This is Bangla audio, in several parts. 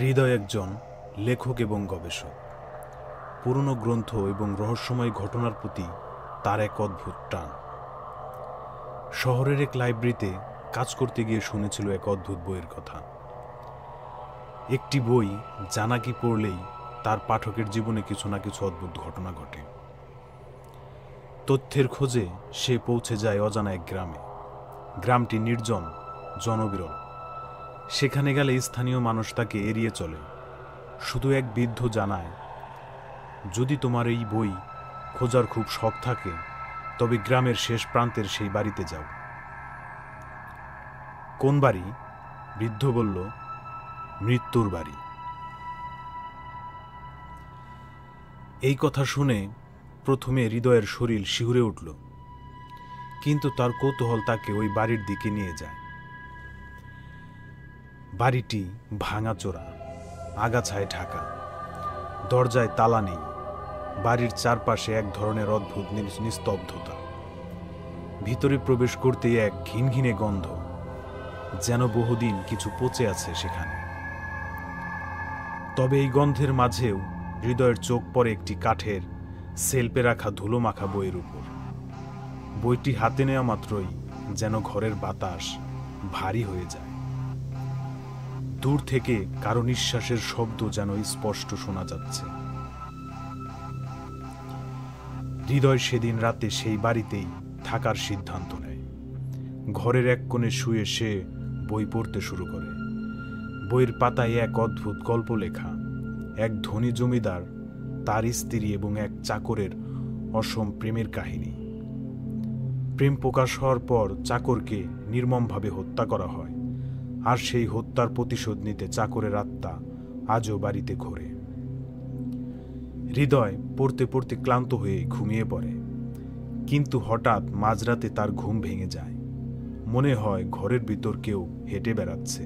হৃদয় একজন লেখক এবং গবেষক। পুরনো গ্রন্থ এবং রহস্যময় ঘটনার প্রতি তার এক অদ্ভুত টান। শহরের এক লাইব্রেরিতে কাজ করতে গিয়ে শুনেছিল এক অদ্ভুত বইয়ের কথা। একটি বই যা নাকি পড়লেই তার পাঠকের জীবনে কিছু না কিছু অদ্ভুত ঘটনা ঘটে। তথ্যের খোঁজে সে পৌঁছে যায় অজানা এক গ্রামে। গ্রামটি নির্জন, জনবিরল। সেখানে গেলে স্থানীয় মানুষ তাকে এড়িয়ে চলে। শুধু এক বৃদ্ধ জানায়, যদি তোমার এই বই খোঁজার খুব শখ থাকে তবে গ্রামের শেষ প্রান্তের সেই বাড়িতে যাও। কোন বাড়ি? বৃদ্ধ বলল, মৃত্যুর বাড়ি। এই কথা শুনে প্রথমে হৃদয়ের শরীর শিউরে উঠল, কিন্তু তার কৌতূহল তাকে ওই বাড়ির দিকে নিয়ে যায়। বাড়িটি ভাঙাচোরা, আগাছায় ঢাকা, দরজায় তালা নেই। বাড়ির চারপাশে এক ধরনের অদ্ভুত নিস্তব্ধতা। ভিতরে প্রবেশ করতেই এক ঘিনঘিনে গন্ধ, যেন বহুদিন কিছু পচে আছে সেখানে। তবে এই গন্ধের মাঝেও হৃদয়ের চোখ পড়ে একটি কাঠের সেলফে রাখা ধুলোমাখা বইয়ের উপর। বইটি হাতে নেওয়া মাত্রই যেন ঘরের বাতাস ভারী হয়ে যায়। দূর থেকে কারো নিঃশ্বাসের শব্দ যেন স্পষ্ট শোনা যাচ্ছে। হৃদয় সেদিন রাতে সেই বাড়িতেই থাকার সিদ্ধান্ত নেয়। ঘরের এক কোণে শুয়ে সে বই পড়তে শুরু করে। বইয়ের পাতায় এক অদ্ভুত গল্প লেখা। এক ধনী জমিদার, তার স্ত্রী এবং এক চাকরের অসম প্রেমের কাহিনী। প্রেম প্রকাশ হওয়ার পর চাকরকে নির্মমভাবে হত্যা করা হয়, আর সেই হত্যার প্রতিশোধ নিতে চাকরের আত্মা আজও বাড়িতে ঘোরে। হৃদয় পড়তে পড়তে ক্লান্ত হয়ে ঘুমিয়ে পড়ে, কিন্তু হঠাৎ মাঝরাতে তার ঘুম ভেঙে যায়। মনে হয় ঘরের ভিতর কেউ হেঁটে বেড়াচ্ছে।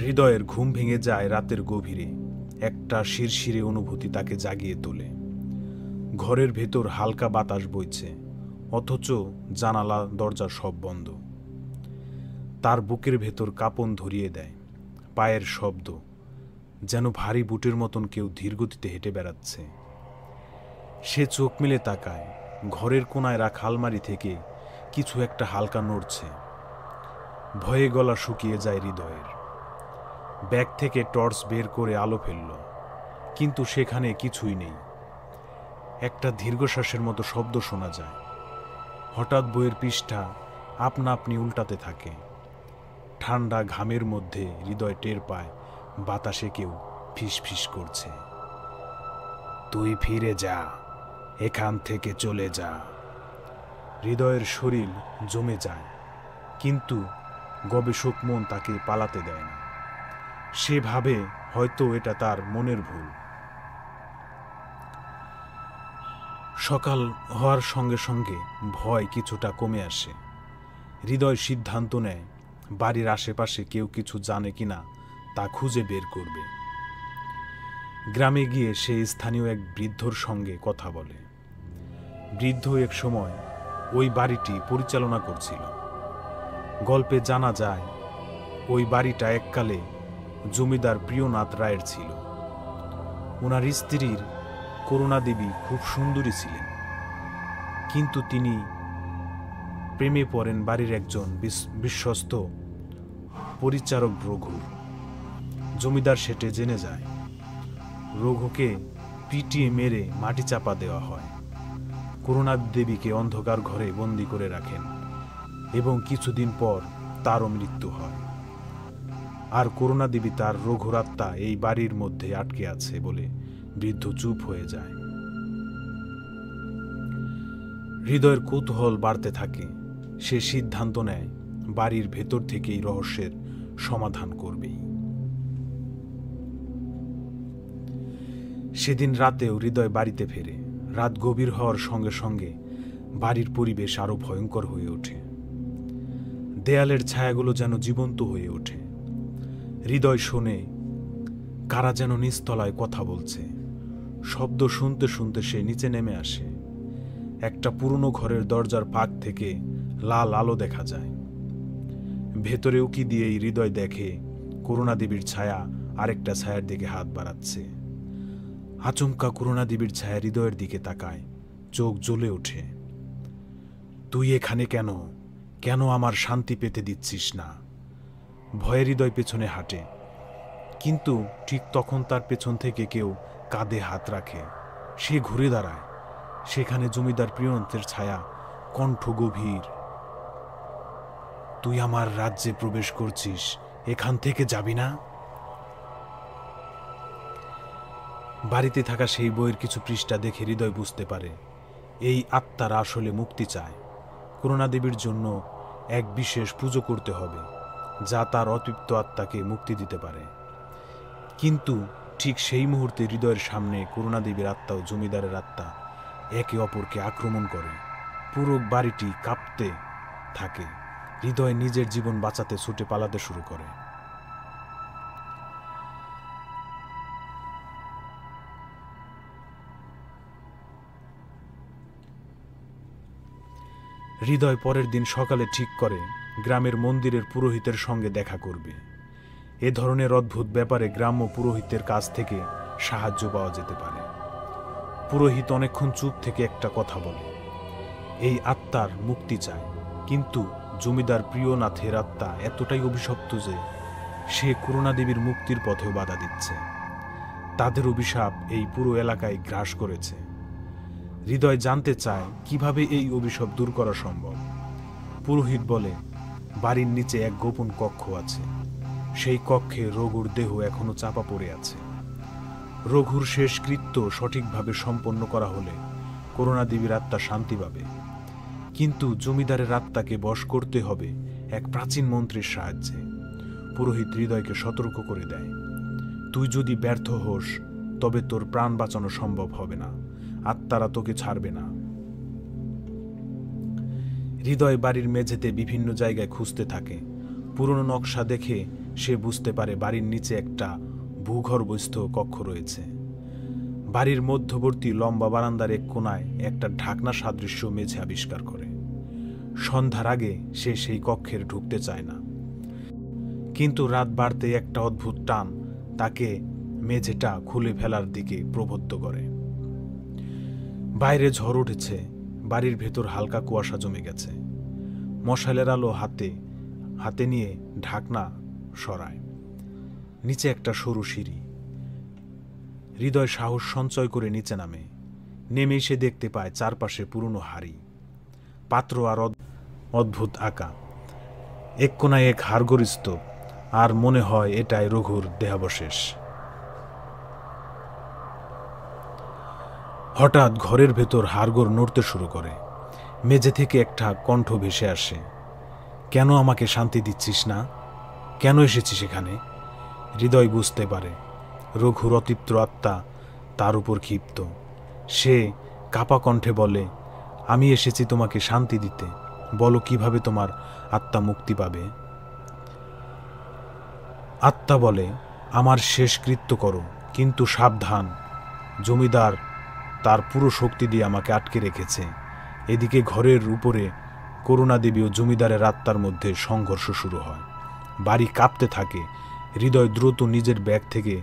হৃদয়ের ঘুম ভেঙে যায় রাতের গভীরে। একটা শিরশিরে অনুভূতি তাকে জাগিয়ে তোলে। ঘরের ভেতর হালকা বাতাস বইছে, অথচ জানালা দরজা সব বন্ধ। তার বুকের ভেতর কাঁপন ধরিয়ে দেয়। পায়ের শব্দ, যেন ভারী বুটের মতন কেউ ধীরগতিতে হেঁটে বেড়াচ্ছে। সে চোখ মেলে তাকায়। ঘরের কোনায় রাখা আলমারি থেকে কিছু একটা হালকা নড়ছে। ভয়ে গলা শুকিয়ে যায় হৃদয়ের। ব্যাগ থেকে টর্চ বের করে আলো ফেলল, কিন্তু সেখানে কিছুই নেই। একটা দীর্ঘশ্বাসের মতো শব্দ শোনা যায়। হঠাৎ বইয়ের পৃষ্ঠা আপনা আপনি উল্টাতে থাকে। ঠান্ডা ঘামের মধ্যে হৃদয় টের পায় বাতাসে কেউ ফিস ফিস করছে, তুই ফিরে যা, এখান থেকে চলে যা। হৃদয়ের শরীর জমে যায়, কিন্তু গবেষক মন তাকে পালাতে দেয় না। সে ভাবে হয়তো এটা তার মনের ভুল। সকাল হওয়ার সঙ্গে সঙ্গে ভয় কিছুটা কমে আসে। হৃদয় সিদ্ধান্ত নেয় বাড়ির আশেপাশে কেউ কিছু জানে কিনা তা খুঁজে বের করবে। গ্রামে গিয়ে সে স্থানীয় এক বৃদ্ধর সঙ্গে কথা বলে। বৃদ্ধ এক সময় ওই বাড়িটি পরিচালনা করছিল। গল্পে জানা যায় ওই বাড়িটা এককালে জমিদার প্রিয়নাথ রায়ের ছিল। ওনার স্ত্রীর করুণা দেবী খুব সুন্দরী ছিলেন, কিন্তু তিনি প্রেমে পড়েন বাড়ির একজন বিশ্বস্ত পরিচারক রঘুর। জমিদার সেটে জেনে যায়। রঘুকে পিটিয়ে মেরে মাটি চাপা দেওয়া হয়। করুণা দেবীকে অন্ধকার ঘরে বন্দি করে রাখেন এবং কিছুদিন পর তারও মৃত্যু হয়। আর করুণা দেবী তার রঘুর আত্মা এই বাড়ির মধ্যে আটকে আছে বলে বৃদ্ধ চুপ হয়ে যায়। হৃদয়ের কৌতূহল বাড়তে থাকে। সে সিদ্ধান্ত নেয় বাড়ির ভেতর থেকেই রহস্যের সমাধান করবেই। সেদিন রাতেও হৃদয় বাড়িতে ফেরে। রাত গভীর হওয়ার সঙ্গে সঙ্গে বাড়ির পরিবেশ আরো ভয়ঙ্কর হয়ে ওঠে। দেয়ালের ছায়াগুলো যেন জীবন্ত হয়ে ওঠে। হৃদয় শোনে কারা যেন নিচতলায় কথা বলছে। শব্দ শুনতে শুনতে সে নিচে নেমে আসে। একটা পুরনো ঘরের দরজার ফাঁক থেকে লাল আলো দেখা যায়। ভেতরে উকি দিয়েই হৃদয় দেখে করুণাদেবীর ছায়া আরেকটা ছায়ার দিকে হাত বাড়াচ্ছে। আচমকা করুণাদেবীর ছায়া হৃদয়ের দিকে তাকায়, চোখ জ্বলে ওঠে। তুই এখানে কেন? কেন আমার শান্তি পেতে দিচ্ছিস না? ভয়ে হৃদয় পেছনে হাঁটে, কিন্তু ঠিক তখন তার পেছন থেকে কেউ কাঁধে হাত রাখে। সে ঘুরে দাঁড়ায়, সেখানে জমিদার প্রিয়নাথের ছায়া, কণ্ঠ গভীর। তুই আমার রাজ্যে প্রবেশ করছিস, এখান থেকে যাবি না? বাড়িতে থাকা সেই বইয়ের কিছু পৃষ্ঠা দেখে হৃদয় বুঝতে পারে এই আত্মারা আসলে মুক্তি চায়। করুণাদেবীর জন্য এক বিশেষ পুজো করতে হবে, যা তার অতৃপ্ত আত্মাকে মুক্তি দিতে পারে। কিন্তু ঠিক সেই মুহূর্তে হৃদয়ের সামনে করুণাদেবীর আত্মা ও জমিদারের আত্মা একে অপরকে আক্রমণ করে। পুরো বাড়িটি কাঁপতে থাকে। হৃদয় নিজের জীবন বাঁচাতে ছুটে পালাতে শুরু করে। হৃদয় পরের দিন সকালে ঠিক করে গ্রামের মন্দিরের পুরোহিতের সঙ্গে দেখা করবে। এ ধরনের অদ্ভুত ব্যাপারে গ্রাম্য পুরোহিতের কাছ থেকে সাহায্য পাওয়া যেতে পারে। পুরোহিত অনেকক্ষণ চুপ থেকে একটা কথা বলে, এই আত্মার মুক্তি চায়, কিন্তু জমিদার প্রিয়নাথের আত্মা এতটাই অভিশপ্ত যে সে করুণাদেবীর মুক্তির পথেও বাধা দিচ্ছে। তাদের অভিশাপ এই পুরো এলাকায় গ্রাস করেছে। হৃদয় জানতে চায় কিভাবে এই অভিশাপ দূর করা সম্ভব। পুরোহিত বলে, বাড়ির নিচে এক গোপন কক্ষ আছে। সেই কক্ষে রঘুর দেহ এখনো চাপা পড়ে আছে। রঘুর শেষ কৃত্য সঠিকভাবে সম্পন্ন করা হলে করুণাদেবীর আত্মা শান্তি পাবে, কিন্তু জমিদারের আত্মাকে বশ করতে হবে এক প্রাচীন মন্ত্রের সাহায্যে। পুরোহিত হৃদয়কে সতর্ক করে দেয়, তুই যদি ব্যর্থ হোস তবে তোর প্রাণ বাঁচানো সম্ভব হবে না, আত্মারা তোকে ছাড়বে না। হৃদয় বাড়ির মেঝেতে বিভিন্ন জায়গায় খুঁজতে থাকে। পুরনো নকশা দেখে সে বুঝতে পারে বাড়ির নিচে একটা ভূগর্ভস্থ কক্ষ রয়েছে। বাড়ির মধ্যবর্তী লম্বা বারান্দার এক কোণায় একটা ঢাকনা সাদৃশ্য মেঝে আবিষ্কার করে। সন্ধ্যার আগে সে সেই কক্ষের ঢুকতে চায় না, কিন্তু রাত বাড়তে একটা অদ্ভুত টান তাকে মেঝেটা খুলে ফেলার দিকে প্রবদ্ধ করে। বাইরে ঝড় উঠেছে, বাড়ির ভেতর হালকা কুয়াশা জমে গেছে। মশালের আলো হাতে নিয়ে ঢাকনা সরায়। নিচে একটা সরু সিঁড়ি। হৃদয় সাহস সঞ্চয় করে নিচে নামে। নেমেই সে দেখতে পায় চারপাশে পুরনো হাড়ি, পাত্র আর অদ্ভুত আঁকা। এক কোনায় এক হাড়গোড় স্তূপ, আর মনে হয় এটাই রঘুর দেহাবশেষ। হঠাৎ ঘরের ভেতর হাড়গোড় নড়তে শুরু করে। মেঝে থেকে একটা কণ্ঠ ভেসে আসে, কেন আমাকে শান্তি দিচ্ছিস না? কেন এসেছিস এখানে? হৃদয় বুঝতে পারে রঘুর অতৃপ্ত আত্মা তার উপর ক্ষিপ্ত। সে কাপা কণ্ঠে বলে, আমি এসেছি তোমাকে শান্তি দিতে, বলো কিভাবে তোমার আত্মা মুক্তি পাবে। আত্মা বলে, আমার শেষ কৃত্য করো, কিন্তু সাবধান, জমিদার তার পুরো শক্তি দিয়ে আমাকে আটকে রেখেছে। এদিকে ঘরের উপরে করুণাদেবী ও জমিদারের আত্মার মধ্যে সংঘর্ষ শুরু হয়। বাড়ি কাঁপতে থাকে। হৃদয় দ্রুত নিজের ব্যাগ থেকে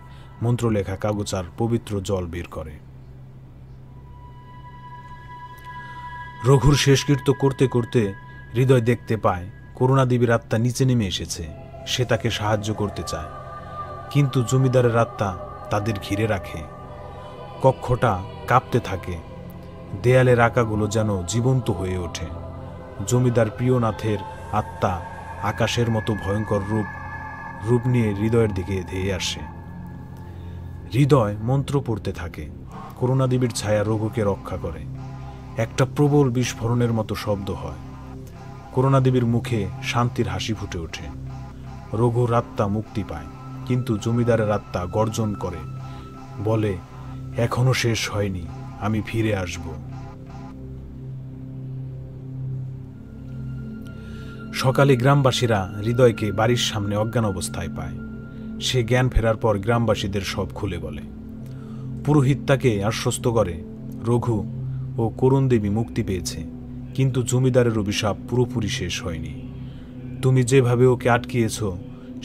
মন্ত্রলেখা কাগজ আর পবিত্র জল বের করে। রঘুর শেষকৃত্য করতে করতে হৃদয় দেখতে পায় করুণাদেবীর আত্মা নিচে নেমে এসেছে। সে তাকে সাহায্য করতে চায়, কিন্তু জমিদারের আত্মা তাদের ঘিরে রাখে। কক্ষটা কাঁপতে থাকে। দেয়ালের আঁকাগুলো যেন জীবন্ত হয়ে ওঠে। জমিদার প্রিয়নাথের আত্মা আকাশের মতো ভয়ঙ্কর রূপ নিয়ে হৃদয়ের দিকে ধেয়ে আসে। হৃদয় মন্ত্র পড়তে থাকে। করুণাদেবীর ছায়া রঘুকে রক্ষা করে। একটা প্রবল বিস্ফোরণের মতো শব্দ হয়। করুণাদেবীর মুখে শান্তির হাসি ফুটে ওঠে। রঘুর আত্মা মুক্তি পায়, কিন্তু জমিদারের আত্মা গর্জন করে, বলে, এখনো শেষ হয়নি, আমি ফিরে আসব। সকালে গ্রামবাসীরা হৃদয়কে বাড়ির সামনে অজ্ঞান অবস্থায় পায়। সে জ্ঞান ফেরার পর গ্রামবাসীদের সব খুলে বলে। পুরোহিত তাকে আশ্বস্ত করে, রঘু ও করুণ দেবী মুক্তি পেয়েছে, কিন্তু জমিদারের অভিশাপ পুরোপুরি শেষ হয়নি। তুমি যেভাবে ওকে আটকিয়েছ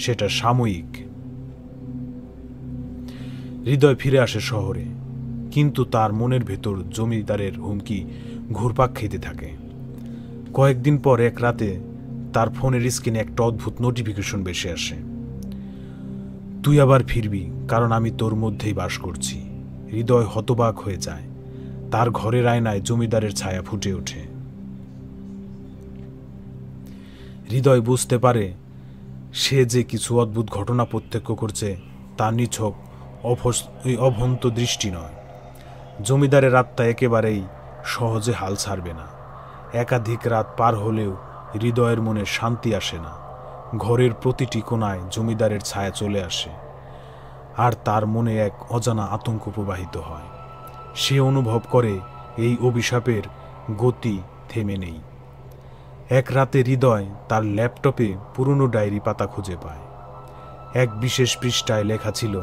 সেটা সাময়িক। হৃদয় ফিরে আসে শহরে, কিন্তু তার মনের ভেতর জমিদারের হুমকি ঘুরপাক খেতে থাকে। কয়েকদিন পর এক রাতে তার ফোনের স্ক্রিনে একটা অদ্ভুত নোটিফিকেশন ভেসে আসে। তুই আবার ফিরবি, কারণ আমি তোর মধ্যেই বাস করছি। হৃদয় হতবাক হয়ে যায়। তার ঘরের আয়নায় জমিদারের ছায়া ফুটে ওঠে। হৃদয় বুঝতে পারে সে যে কিছু অদ্ভুত ঘটনা প্রত্যক্ষ করছে তা নিছক অভন্ত দৃষ্টি নয়। জমিদারের আত্মা একেবারেই সহজে হাল ছাড়বে না। একাধিক রাত পার হলেও হৃদয়ের মনে শান্তি আসে না। ঘরের প্রতিটি কোণায় জমিদারের ছায়া চলে আসে, আর তার মনে এক অজানা আতঙ্ক প্রবাহিত হয়। সে অনুভব করে এই অভিশাপের গতি থেমে নেই। এক রাতে হৃদয় তার ল্যাপটপে পুরনো ডায়েরি পাতা খুঁজে পায়। এক বিশেষ পৃষ্ঠায় লেখা ছিল,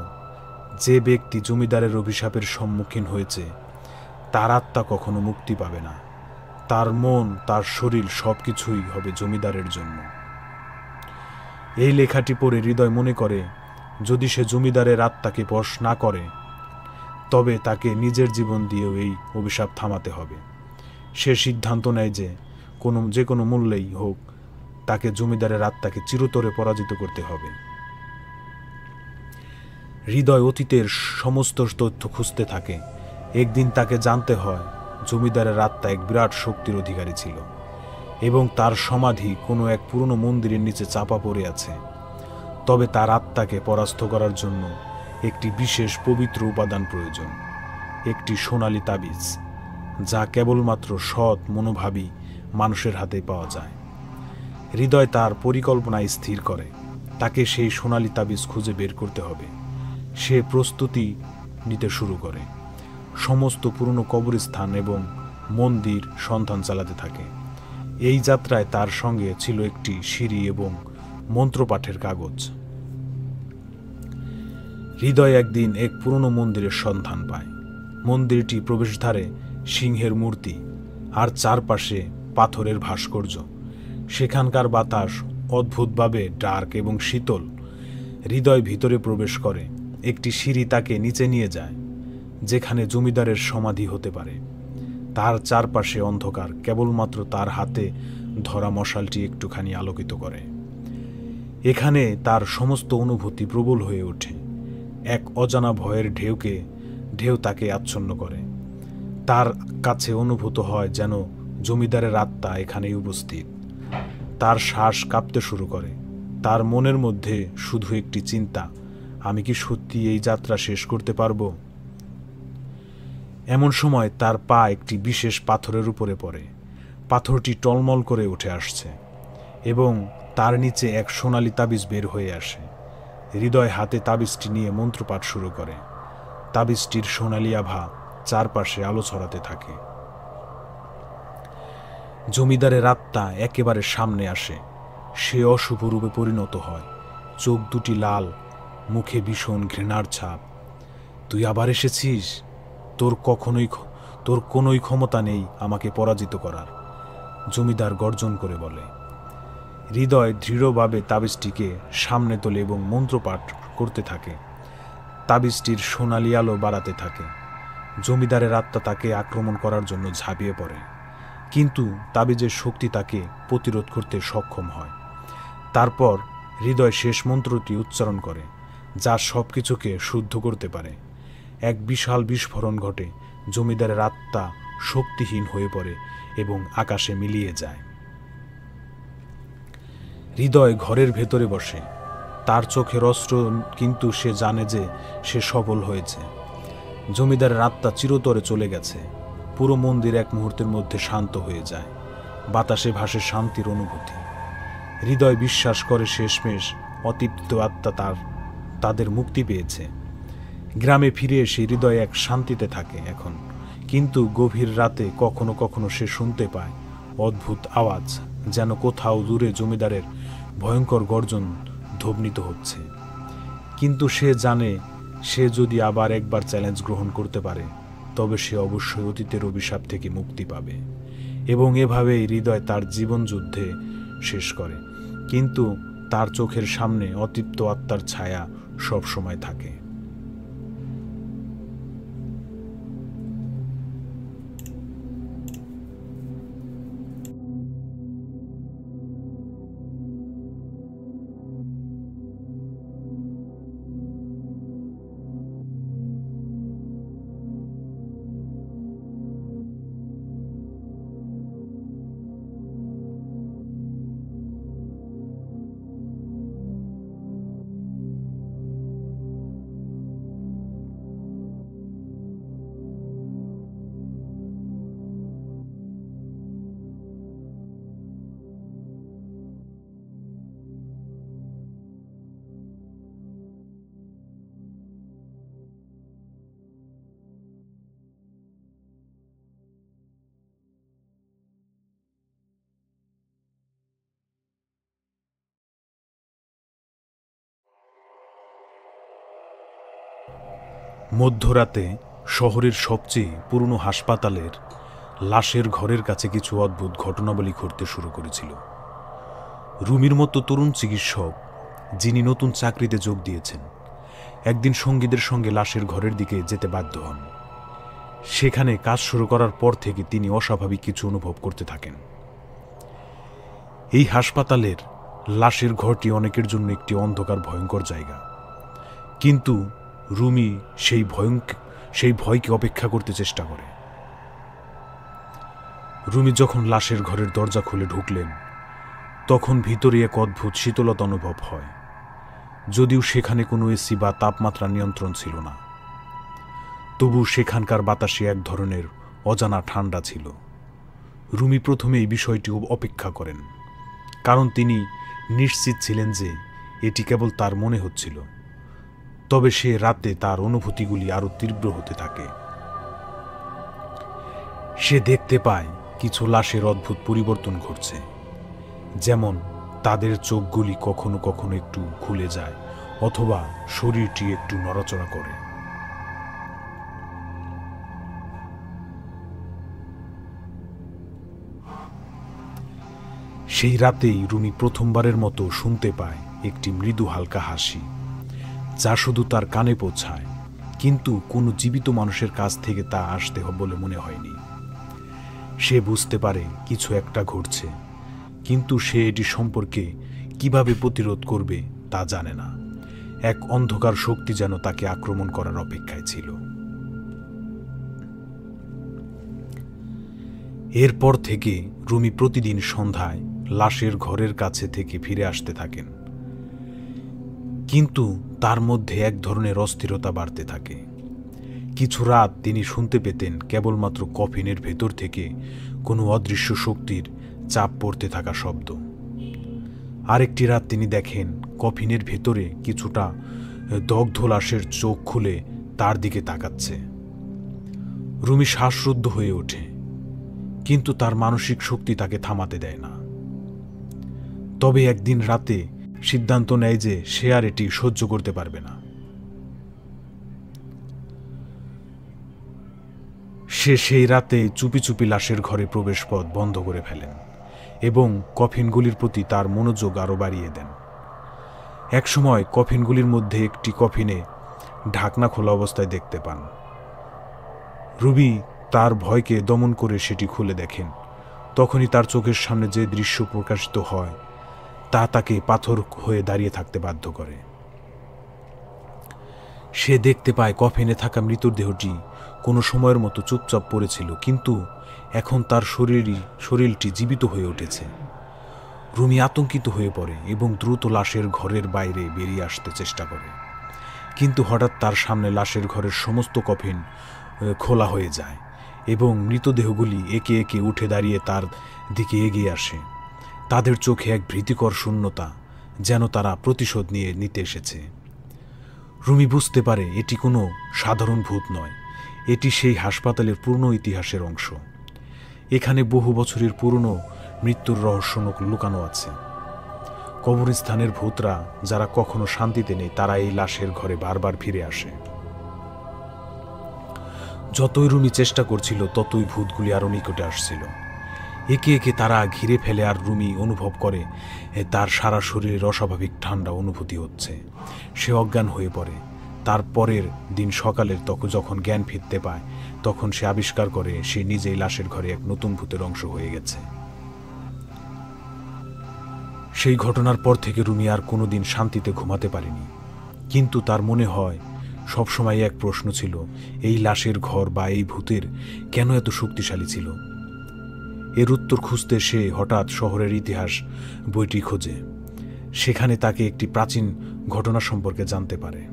যে ব্যক্তি জমিদারের অভিশাপের সম্মুখীন হয়েছে তার আত্মা কখনো মুক্তি পাবে না। তার মন, তার শরীর সবকিছুই হবে জমিদারের জন্য। এই লেখাটি পড়ে হৃদয় মনে করে, যদি সে জমিদারের আত্মাকে বশ না করে তবে তাকে নিজের জীবন দিয়েও এই অভিশাপ থামাতে হবে। সে সিদ্ধান্ত নেয় যে কোনো মূল্যেই হোক তাকে জমিদারের আত্মাকে চিরতরে পরাজিত করতে হবে। হৃদয় অতীতের সমস্ত তথ্য খুঁজতে থাকে। একদিন তাকে জানতে হয় জমিদারের আত্মা এক বিরাট শক্তির অধিকারী ছিল এবং তার সমাধি কোনো এক পুরনো মন্দিরের নিচে চাপা পড়ে আছে। তবে তার আত্মাকে পরাস্ত করার জন্য একটি বিশেষ পবিত্র উপাদান প্রয়োজন, একটি সোনালী তাবিজ, যা কেবলমাত্র সৎ মনোভাবী মানুষের হাতে পাওয়া যায়। হৃদয় তার পরিকল্পনা স্থির করে, তাকে সেই সোনালী তাবিজ খুঁজে বের করতে হবে। সে প্রস্তুতি নিতে শুরু করে, সমস্ত পুরনো কবরস্থান এবং মন্দির সন্ধান চালাতে থাকে। এই যাত্রায় তার সঙ্গে ছিল একটি সিঁড়ি এবং মন্ত্রপাঠের কাগজ। হৃদয় একদিন এক পুরনো মন্দিরের সন্ধান পায়। মন্দিরটি প্রবেশদ্বারে সিংহের মূর্তি আর চারপাশে পাথরের ভাস্কর্য। সেখানকার বাতাস অদ্ভুতভাবে ডার্ক এবং শীতল। হৃদয় ভিতরে প্রবেশ করে। একটি সিঁড়ি তাকে নিচে নিয়ে যায়, যেখানে জমিদারের সমাধি হতে পারে। তার চারপাশে অন্ধকার, কেবলমাত্র তার হাতে ধরা মশালটি একটুখানি আলোকিত করে। এখানে তার সমস্ত অনুভূতি প্রবল হয়ে ওঠে। এক অজানা ভয়ের ঢেউ তাকে আচ্ছন্ন করে। তার কাছে অনুভূত হয় যেন জমিদারের আত্মা এখানেই উপস্থিত। তার শ্বাস কাঁপতে শুরু করে। তার মনের মধ্যে শুধু একটি চিন্তা, আমি কি সত্যি এই যাত্রা শেষ করতে পারবো? এমন সময় তার পা একটি বিশেষ পাথরের উপরে পড়ে। পাথরটি টলমল করে উঠে আসছে এবং তার নিচে এক সোনালী তাবিজ বের হয়ে আসে। হৃদয় হাতে তাবিজটি নিয়ে মন্ত্রপাঠ শুরু করে। তাবিজটির সোনালী আভা চারপাশে আলো ছড়াতে থাকে। জমিদারের আত্মা একেবারে সামনে আসে। সে অশুভ রূপে পরিণত হয়। চোখ দুটি লাল, মুখে ভীষণ ঘৃণার ছাপ। তুই আবার এসেছিস? তোর কোনোই ক্ষমতা নেই আমাকে পরাজিত করার, জমিদার গর্জন করে বলে। হৃদয় দৃঢ়ভাবে তাবিজটিকে সামনে তোলে এবং মন্ত্রপাঠ করতে থাকে। তাবিজটির সোনালী আলো বাড়াতে থাকে। জমিদারের আত্মা তাকে আক্রমণ করার জন্য ঝাঁপিয়ে পড়ে, কিন্তু তাবিজের শক্তি তাকে প্রতিরোধ করতে সক্ষম হয়। তারপর হৃদয় শেষ মন্ত্রটি উচ্চারণ করে, যা সবকিছুকে শুদ্ধ করতে পারে। এক বিশাল বিস্ফোরণ ঘটে। জমিদারের আত্মা শক্তিহীন হয়ে পড়ে এবং আকাশে মিলিয়ে যায়। হৃদয় ঘরের ভেতরে বসে। তার চোখের অস্ত্র, কিন্তু সে জানে যে সে সফল হয়েছে। জমিদারের আত্মা চিরতরে চলে গেছে। পুরো মন্দির এক মুহূর্তের মধ্যে শান্ত হয়ে যায়। বাতাসে ভাসে শান্তির অনুভূতি। হৃদয় বিশ্বাস করে শেষমেশ অতৃপ্ত আত্মা তাদের মুক্তি পেয়েছে। গ্রামে ফিরে এসে হৃদয় এক শান্তিতে থাকে এখন, কিন্তু গভীর রাতে কখনো কখনো সে শুনতে পায় অদ্ভুত আওয়াজ, যেন কোথাও দূরে জমিদারের ভয়ঙ্কর গর্জন ধ্বনিত হচ্ছে। কিন্তু সে জানে সে যদি আবার একবার চ্যালেঞ্জ গ্রহণ করতে পারে তবে সে অবশ্যই অতীতের অভিশাপ থেকে মুক্তি পাবে। এবং এভাবেই হৃদয় তার জীবন যুদ্ধে শেষ করে, কিন্তু তার চোখের সামনে অতৃপ্ত আত্মার ছায়া সব সময় থাকে। মধ্যরাতে শহরের সবচেয়ে পুরনো হাসপাতালের লাশের ঘরের কাছে কিছু অদ্ভুত ঘটনাবলী ঘটতে শুরু করেছিল। রুমির মতো তরুণ চিকিৎসক, যিনি নতুন চাকরিতে যোগ দিয়েছেন, একদিন সঙ্গীদের সঙ্গে লাশের ঘরের দিকে যেতে বাধ্য হন। সেখানে কাজ শুরু করার পর থেকে তিনি অস্বাভাবিক কিছু অনুভব করতে থাকেন। এই হাসপাতালের লাশের ঘরটি অনেকের জন্য একটি অন্ধকার ভয়ঙ্কর জায়গা, কিন্তু রুমি সেই ভয়কে অপেক্ষা করতে চেষ্টা করে। রুমি যখন লাশের ঘরের দরজা খুলে ঢুকলেন, তখন ভিতরে এক অদ্ভুত শীতলতা অনুভব হয়, যদিও সেখানে কোনো এসি বা তাপমাত্রা নিয়ন্ত্রণ ছিল না। তবু সেখানকার বাতাসে এক ধরনের অজানা ঠান্ডা ছিল। রুমি প্রথমে এই বিষয়টি অপেক্ষা করেন, কারণ তিনি নিশ্চিত ছিলেন যে এটি কেবল তার মনে হচ্ছিল। তবে সে রাতে তার অনুভূতিগুলি আরো তীব্র হতে থাকে। সে দেখতে পায় কিছু লাশের অদ্ভুত পরিবর্তন ঘটছে, যেমন তাদের চোখগুলি কখনো কখনো একটু খুলে যায় অথবা শরীরটি একটু নড়াচড়া করে। সেই রাতেই রুমি প্রথমবারের মতো শুনতে পায় একটি মৃদু হালকা হাসি, যা শুধু তার কানে পৌঁছায়, কিন্তু কোনো জীবিত মানুষের কাছ থেকে তা আসতে হবে বলে মনে হয়নি। সে বুঝতে পারে কিছু একটা ঘটছে, কিন্তু সে এটি সম্পর্কে কিভাবে প্রতিরোধ করবে তা জানে না। এক অন্ধকার শক্তি যেন তাকে আক্রমণ করার অপেক্ষায় ছিল। এরপর থেকে রুমি প্রতিদিন সন্ধ্যায় লাশের ঘরের কাছে থেকে ফিরে আসতে থাকেন, কিন্তু তার মধ্যে এক ধরনের অস্থিরতা বাড়তে থাকে। কিছু রাত তিনি শুনতে পেতেন কেবলমাত্র কফিনের ভেতর থেকে কোনো অদৃশ্য শক্তির চাপ পড়তে থাকা শব্দ। আরেকটি রাত তিনি দেখেন কফিনের ভেতরে কিছুটা দগ্ধ লাশের চোখ খুলে তার দিকে তাকাচ্ছে। রুমি শ্বাসরুদ্ধ হয়ে ওঠে, কিন্তু তার মানসিক শক্তি তাকে থামাতে দেয় না। তবে একদিন রাতে সিদ্ধান্ত নেয় যে সে আর এটি সহ্য করতে পারবে না। সে সেই রাতে চুপি চুপি লাশের ঘরে প্রবেশপথ বন্ধ করে ফেলেন এবং কফিনগুলির প্রতি তার মনোযোগ আরও বাড়িয়ে দেন। একসময় কফিনগুলির মধ্যে একটি কফিনে ঢাকনা খোলা অবস্থায় দেখতে পান। রুবি তার ভয়কে দমন করে সেটি খুলে দেখেন। তখনই তার চোখের সামনে যে দৃশ্য প্রকাশিত হয় তা তাকে পাথর হয়ে দাঁড়িয়ে থাকতে বাধ্য করে। সে দেখতে পায় কফিনে থাকা মৃতদেহটি কোনো সময়ের মতো চুপচাপ পড়েছিল, কিন্তু এখন তার শরীরটি জীবিত হয়ে উঠেছে। রুমি আতঙ্কিত হয়ে পড়ে এবং দ্রুত লাশের ঘরের বাইরে বেরিয়ে আসতে চেষ্টা করে, কিন্তু হঠাৎ তার সামনে লাশের ঘরের সমস্ত কফিন খোলা হয়ে যায় এবং মৃতদেহগুলি একে একে উঠে দাঁড়িয়ে তার দিকে এগিয়ে আসে। তাদের চোখে এক ভীতিকর শূন্যতা, যেন তারা প্রতিশোধ নিতে এসেছে। রুমি বুঝতে পারে এটি কোনো সাধারণ ভূত নয়, এটি সেই হাসপাতালের পূর্ণ ইতিহাসের অংশ। এখানে বহু বছরের পুরনো মৃত্যুর রহস্য লুকানো আছে। কবরস্থানের ভূতরা যারা কখনো শান্তিতে নেই, তারা এই লাশের ঘরে বারবার ফিরে আসে। যতই রুমি চেষ্টা করছিল ততই ভূতগুলি আরও নিকটে আসছিল। একে একে তারা ঘিরে ফেলে, আর রুমি অনুভব করে তার সারা শরীরের অস্বাভাবিক ঠান্ডা অনুভূতি হচ্ছে। সে অজ্ঞান হয়ে পড়ে। তার পরের দিন সকালের যখন জ্ঞান ফিরতে পায়, তখন সে আবিষ্কার করে সে নিজেই লাশের ঘরে এক নতুন ভূতের অংশ হয়ে গেছে। সেই ঘটনার পর থেকে রুমি আর কোনোদিন শান্তিতে ঘুমাতে পারেনি। কিন্তু তার মনে হয় সবসময় এক প্রশ্ন ছিল, এই লাশের ঘর বা এই ভূতের কেন এত শক্তিশালী ছিল? এর উত্তর খুঁজতে সে হঠাৎ শহরের ইতিহাস বইটি খোঁজে। সেখানে তাকে একটি প্রাচীন ঘটনা সম্পর্কে জানতে পারে।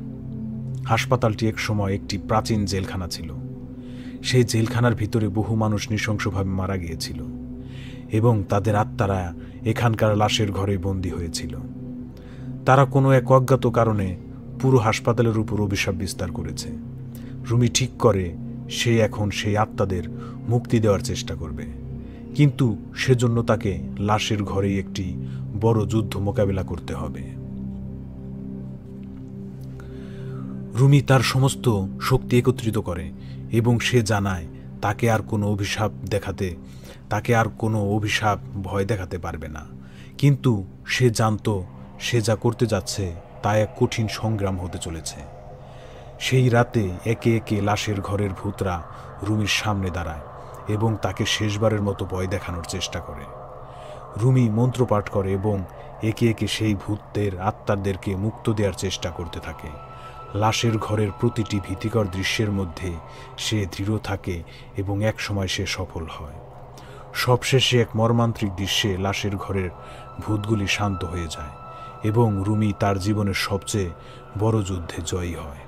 হাসপাতালটি এক সময় একটি প্রাচীন জেলখানা ছিল। সেই জেলখানার ভিতরে বহু মানুষ নৃশংসভাবে মারা গিয়েছিল এবং তাদের আত্মারা এখানকার লাশের ঘরে বন্দী হয়েছিল। তারা কোনো এক অজ্ঞাত কারণে পুরো হাসপাতালের উপর অভিশাপ বিস্তার করেছে। রুমি ঠিক করে সে এখন সেই আত্মাদের মুক্তি দেওয়ার চেষ্টা করবে, কিন্তু সেজন্য তাকে লাশের ঘরেই একটি বড় যুদ্ধ মোকাবিলা করতে হবে। রুমি তার সমস্ত শক্তি একত্রিত করে এবং সে জানায় তাকে আর কোনো অভিশাপ ভয় দেখাতে পারবে না। কিন্তু সে জানত সে যা করতে যাচ্ছে তা এক কঠিন সংগ্রাম হতে চলেছে। সেই রাতে একে একে লাশের ঘরের ভূতরা রুমির সামনে দাঁড়ায় এবং তাকে শেষবারের মতো ভয় দেখানোর চেষ্টা করে। রুমি মন্ত্রপাঠ করে এবং একে একে সেই ভূতদের আত্মাদেরকে মুক্ত দেওয়ার চেষ্টা করতে থাকে। লাশের ঘরের প্রতিটি ভীতিকর দৃশ্যের মধ্যে সে দৃঢ় থাকে এবং এক সময় সে সফল হয়। সবশেষে এক মর্মান্তিক দৃশ্যে লাশের ঘরের ভূতগুলি শান্ত হয়ে যায় এবং রুমি তার জীবনের সবচেয়ে বড় যুদ্ধে জয়ী হয়।